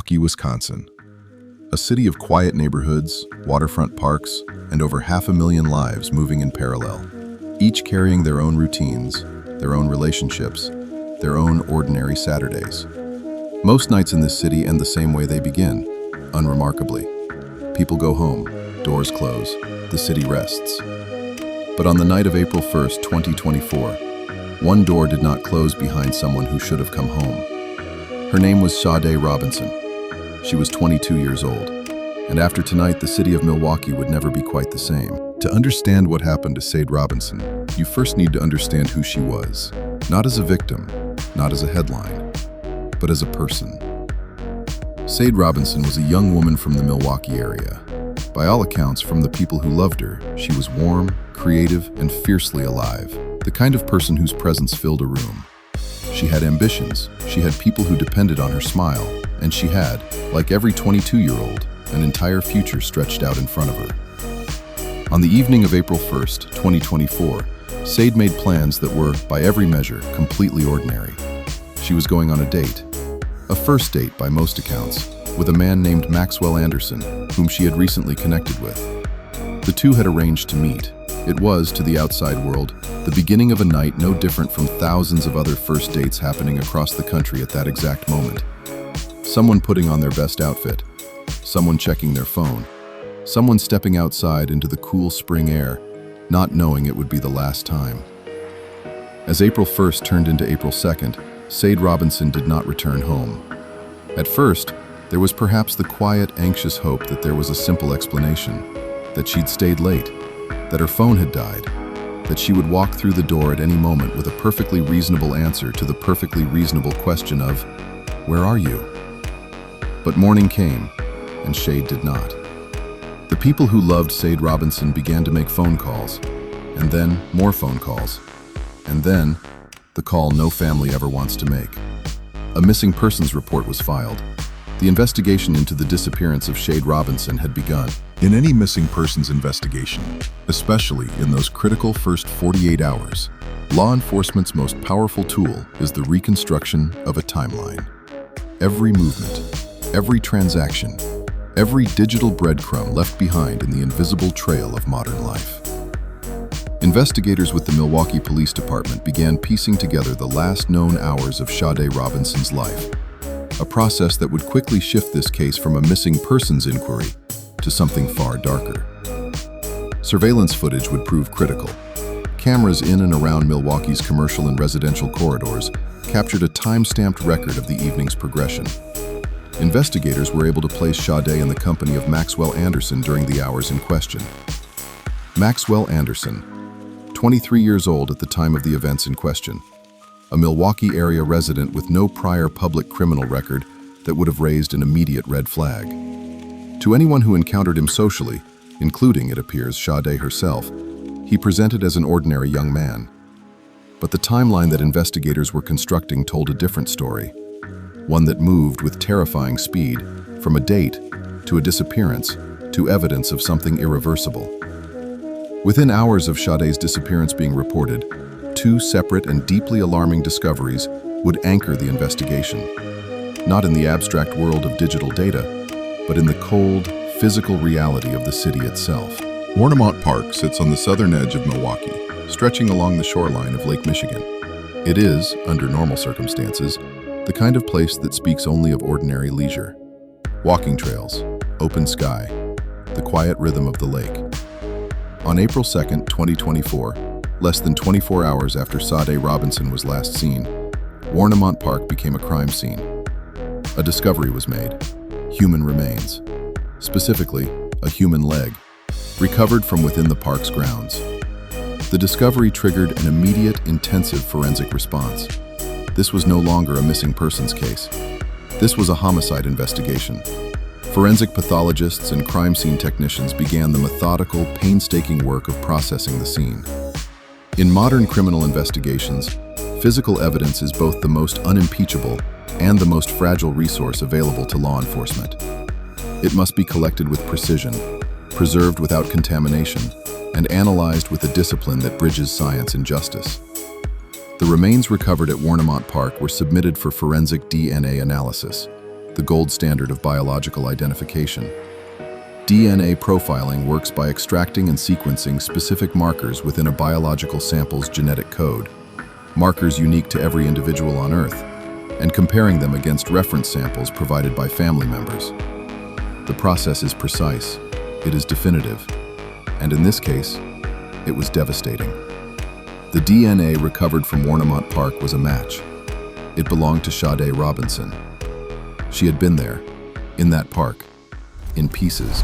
Milwaukee, Wisconsin. A city of quiet neighborhoods, waterfront parks, and over 500,000 lives moving in parallel, each carrying their own routines, their own relationships, their own ordinary Saturdays. Most nights in this city end the same way they begin, unremarkably. People go home, doors close, the city rests. But on the night of April 1st, 2024, one door did not close behind someone who should have come home. Her name was Sade Robinson. She was 22 years old, and after tonight, the city of Milwaukee would never be quite the same. To understand what happened to Sade Robinson, you first need to understand who she was, not as a victim, not as a headline, but as a person. Sade Robinson was a young woman from the Milwaukee area. By all accounts, from the people who loved her, she was warm, creative, and fiercely alive, the kind of person whose presence filled a room. She had ambitions, she had people who depended on her smile, and she had, like every 22-year-old, an entire future stretched out in front of her. On the evening of April 1st, 2024, Sade made plans that were, by every measure, completely ordinary. She was going on a date. A first date, by most accounts, with a man named Maxwell Anderson, whom she had recently connected with. The two had arranged to meet. It was, to the outside world, the beginning of a night no different from thousands of other first dates happening across the country at that exact moment. Someone putting on their best outfit, someone checking their phone, someone stepping outside into the cool spring air, not knowing it would be the last time. As April 1st turned into April 2nd, Sade Robinson did not return home. At first, there was perhaps the quiet, anxious hope that there was a simple explanation, that she'd stayed late, that her phone had died, that she would walk through the door at any moment with a perfectly reasonable answer to the perfectly reasonable question of, "Where are you?" But morning came, and Sade did not. The people who loved Sade Robinson began to make phone calls, and then more phone calls, and then the call no family ever wants to make. A missing persons report was filed. The investigation into the disappearance of Sade Robinson had begun. In any missing persons investigation, especially in those critical first 48 hours, law enforcement's most powerful tool is the reconstruction of a timeline. Every movement, every transaction, every digital breadcrumb left behind in the invisible trail of modern life. Investigators with the Milwaukee Police Department began piecing together the last known hours of Sade Robinson's life, a process that would quickly shift this case from a missing persons inquiry to something far darker. Surveillance footage would prove critical. Cameras in and around Milwaukee's commercial and residential corridors captured a time-stamped record of the evening's progression. Investigators were able to place Sade in the company of Maxwell Anderson during the hours in question. Maxwell Anderson, 23 years old at the time of the events in question, a Milwaukee area resident with no prior public criminal record that would have raised an immediate red flag. To anyone who encountered him socially, including, it appears, Sade herself, he presented as an ordinary young man. But the timeline that investigators were constructing told a different story, one that moved with terrifying speed from a date to a disappearance to evidence of something irreversible. Within hours of Sade's disappearance being reported, two separate and deeply alarming discoveries would anchor the investigation, not in the abstract world of digital data, but in the cold, physical reality of the city itself. Warnimont Park sits on the southern edge of Milwaukee, stretching along the shoreline of Lake Michigan. It is, under normal circumstances, the kind of place that speaks only of ordinary leisure. Walking trails, open sky, the quiet rhythm of the lake. On April 2nd, 2024, less than 24 hours after Sade Robinson was last seen, Warnimont Park became a crime scene. A discovery was made. Human remains. Specifically, a human leg, recovered from within the park's grounds. The discovery triggered an immediate, intensive forensic response. This was no longer a missing persons case. This was a homicide investigation. Forensic pathologists and crime scene technicians began the methodical, painstaking work of processing the scene. In modern criminal investigations, physical evidence is both the most unimpeachable and the most fragile resource available to law enforcement. It must be collected with precision, preserved without contamination, and analyzed with a discipline that bridges science and justice. The remains recovered at Warnimont Park were submitted for forensic DNA analysis. the gold standard of biological identification. DNA profiling works by extracting and sequencing specific markers within a biological sample's genetic code, markers unique to every individual on Earth, and comparing them against reference samples provided by family members. The process is precise, it is definitive, and in this case, it was devastating. The DNA recovered from Warnimont Park was a match. It belonged to Sade Robinson. She had been there, in that park, in pieces,